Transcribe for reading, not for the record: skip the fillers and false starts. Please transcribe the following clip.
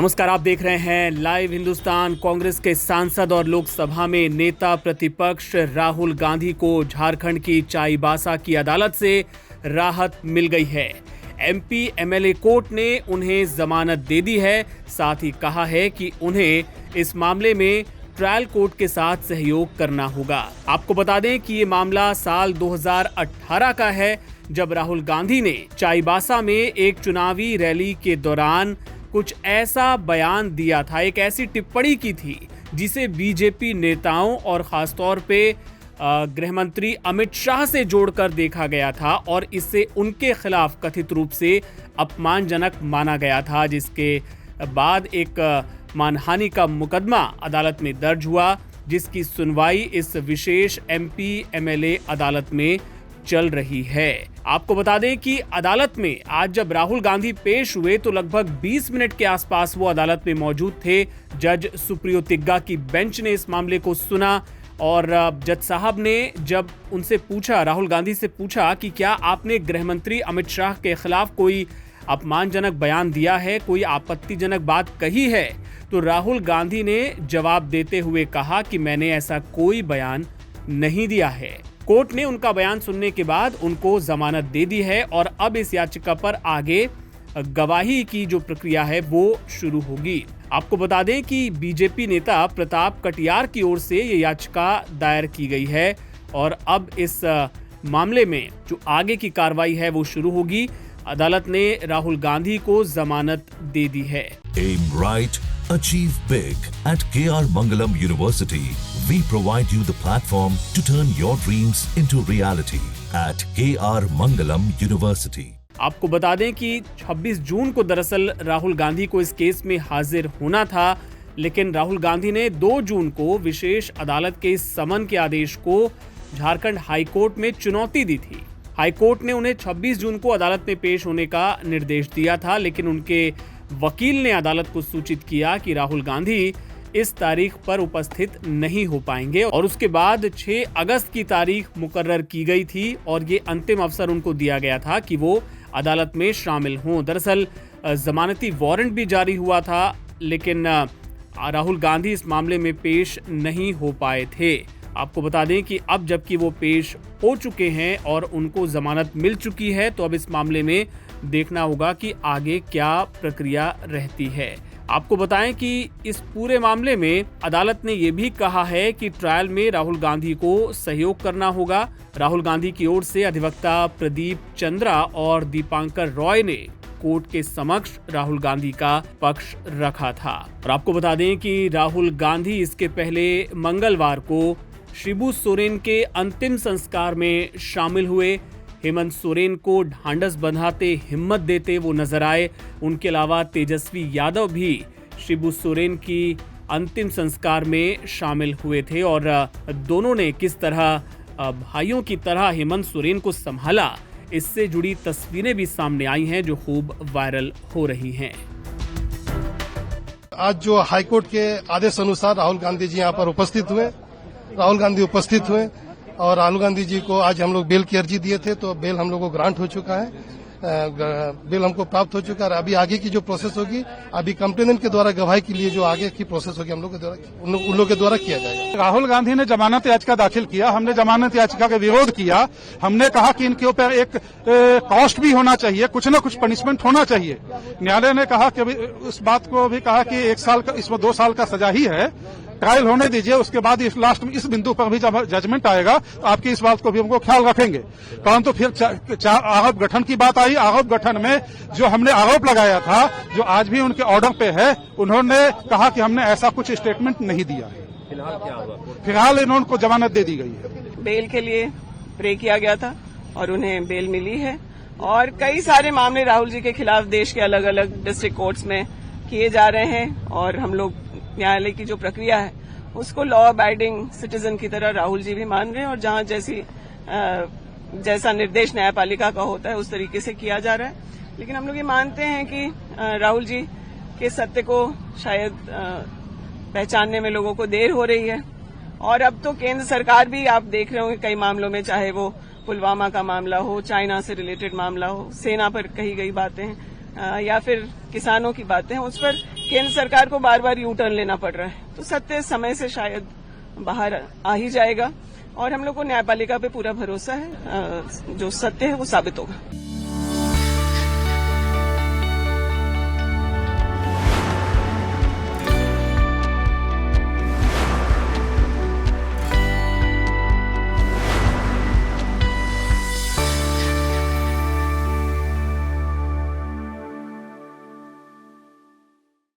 नमस्कार, आप देख रहे हैं लाइव हिंदुस्तान। कांग्रेस के सांसद और लोकसभा में नेता प्रतिपक्ष राहुल गांधी को झारखंड की चाईबासा की अदालत से राहत मिल गई है। एमपी एमएलए कोर्ट ने उन्हें जमानत दे दी है। साथ ही कहा है कि उन्हें इस मामले में ट्रायल कोर्ट के साथ सहयोग करना होगा। आपको बता दें कि ये मामला साल 2018 का है, जब राहुल गांधी ने चाईबासा में एक चुनावी रैली के दौरान कुछ ऐसा बयान दिया था, एक ऐसी टिप्पणी की थी जिसे बीजेपी नेताओं और खासतौर पे गृह मंत्री अमित शाह से जोड़कर देखा गया था और इससे उनके खिलाफ कथित रूप से अपमानजनक माना गया था, जिसके बाद एक मानहानि का मुकदमा अदालत में दर्ज हुआ, जिसकी सुनवाई इस विशेष एमपी एमएलए अदालत में चल रही है। आपको बता दें कि अदालत में आज जब राहुल गांधी पेश हुए तो लगभग 20 मिनट के आसपास वो अदालत में मौजूद थे। जज सुप्रियो तिग्गा की बेंच ने इस मामले को सुना और जज साहब ने जब उनसे पूछा, राहुल गांधी से पूछा कि क्या आपने गृह मंत्री अमित शाह के खिलाफ कोई अपमानजनक बयान दिया है, कोई आपत्तिजनक बात कही है, तो राहुल गांधी ने जवाब देते हुए कहा कि मैंने ऐसा कोई बयान नहीं दिया है। कोर्ट ने उनका बयान सुनने के बाद उनको जमानत दे दी है और अब इस याचिका पर आगे गवाही की जो प्रक्रिया है वो शुरू होगी। आपको बता दें कि बीजेपी नेता प्रताप कटियार की ओर से ये याचिका दायर की गई है और अब इस मामले में जो आगे की कार्रवाई है वो शुरू होगी। अदालत ने राहुल गांधी को जमानत दे दी है। Aim right, achieve big at KR Mangalam University. We provide you the platform to turn your dreams into reality at KR Mangalam University. आपको बता दें कि 26 जून को दरअसल राहुल गांधी को इस केस में हाजिर होना था, लेकिन राहुल गांधी ने 2 जून को विशेष अदालत के इस समन के आदेश को झारखंड हाईकोर्ट में चुनौती दी थी। हाईकोर्ट ने उन्हें 26 जून को अदालत में पेश होने का निर्देश दिया था, लेकिन उनके वकील ने अदालत को सूचित किया कि राहुल गांधी इस तारीख पर उपस्थित नहीं हो पाएंगे और उसके बाद 6 अगस्त की तारीख मुकर्रर की गई थी और ये अंतिम अवसर उनको दिया गया था कि वो अदालत में शामिल हों। दरअसल जमानती वारंट भी जारी हुआ था, लेकिन राहुल गांधी इस मामले में पेश नहीं हो पाए थे। आपको बता दें कि अब जबकि वो पेश हो चुके हैं और उनको जमानत मिल चुकी है, तो अब इस मामले में देखना होगा कि आगे क्या प्रक्रिया रहती है। आपको बताएं कि इस पूरे मामले में अदालत ने ये भी कहा है कि ट्रायल में राहुल गांधी को सहयोग करना होगा। राहुल गांधी की ओर से अधिवक्ता प्रदीप चंद्रा और दीपांकर रॉय ने कोर्ट के समक्ष राहुल गांधी का पक्ष रखा था। और आपको बता दें कि राहुल गांधी इसके पहले मंगलवार को शिबू सोरेन के अंतिम संस्कार में शामिल हुए। हेमंत सोरेन को ढांढस बंधाते, हिम्मत देते वो नजर आए। उनके अलावा तेजस्वी यादव भी शिबू सोरेन की अंतिम संस्कार में शामिल हुए थे और दोनों ने किस तरह भाइयों की तरह हेमंत सोरेन को संभाला, इससे जुड़ी तस्वीरें भी सामने आई हैं जो खूब वायरल हो रही हैं। आज जो हाईकोर्ट के आदेश अनुसार राहुल गांधी जी यहाँ पर उपस्थित हुए, राहुल गांधी उपस्थित हुए और राहुल गांधी जी को आज हम लोग बेल की अर्जी दिए थे, तो बेल हम लोग को ग्रांट हो चुका है, बेल हमको प्राप्त हो चुका है। अभी आगे की जो प्रोसेस होगी, अभी कंप्लेनेंट के द्वारा गवाही के लिए जो आगे की प्रोसेस होगी हम लोग के द्वारा, उन लोग के द्वारा किया जाएगा। राहुल गांधी ने जमानत याचिका दाखिल किया, हमने जमानत याचिका का विरोध किया। हमने कहा कि इनके ऊपर एक कॉस्ट भी होना चाहिए, कुछ न कुछ पनिशमेंट होना चाहिए। न्यायालय ने कहा कि उस बात को भी कहा कि 1 साल का, इसमें 2 साल का सजा ही है, ट्रायल होने दीजिए, उसके बाद इस लास्ट में इस बिंदु पर भी जब जजमेंट आएगा तो आपकी इस बात को भी हमको ख्याल रखेंगे। परंतु फिर आरोप गठन की बात आई। आरोप गठन में जो हमने आरोप लगाया था, जो आज भी उनके ऑर्डर पे है, उन्होंने कहा कि हमने ऐसा कुछ स्टेटमेंट नहीं दिया है। फिलहाल क्या हुआ? फिलहाल इन्होंने को जमानत दे दी गई है। बेल के लिए प्रे किया गया था और उन्हें बेल मिली है और कई सारे मामले राहुल जी के खिलाफ देश के अलग अलग डिस्ट्रिक्ट कोर्ट्स में किए जा रहे हैं और हम लोग न्यायालय की जो प्रक्रिया है उसको लॉ अबाइडिंग सिटीजन की तरह राहुल जी भी मान रहे हैं और जहां जैसा निर्देश न्यायपालिका का होता है उस तरीके से किया जा रहा है। लेकिन हम लोग ये मानते हैं कि राहुल जी के सत्य को शायद पहचानने में लोगों को देर हो रही है और अब तो केंद्र सरकार भी, आप देख रहे होंगे कई मामलों में, चाहे वो पुलवामा का मामला हो, चाइना से रिलेटेड मामला हो, सेना पर कही गई बातें या फिर किसानों की बातें हैं, उस पर केंद्र सरकार को बार बार यू टर्न लेना पड़ रहा है। तो सत्य समय से शायद बाहर आ ही जाएगा और हम लोग को न्यायपालिका पे पूरा भरोसा है, जो सत्य है वो साबित होगा।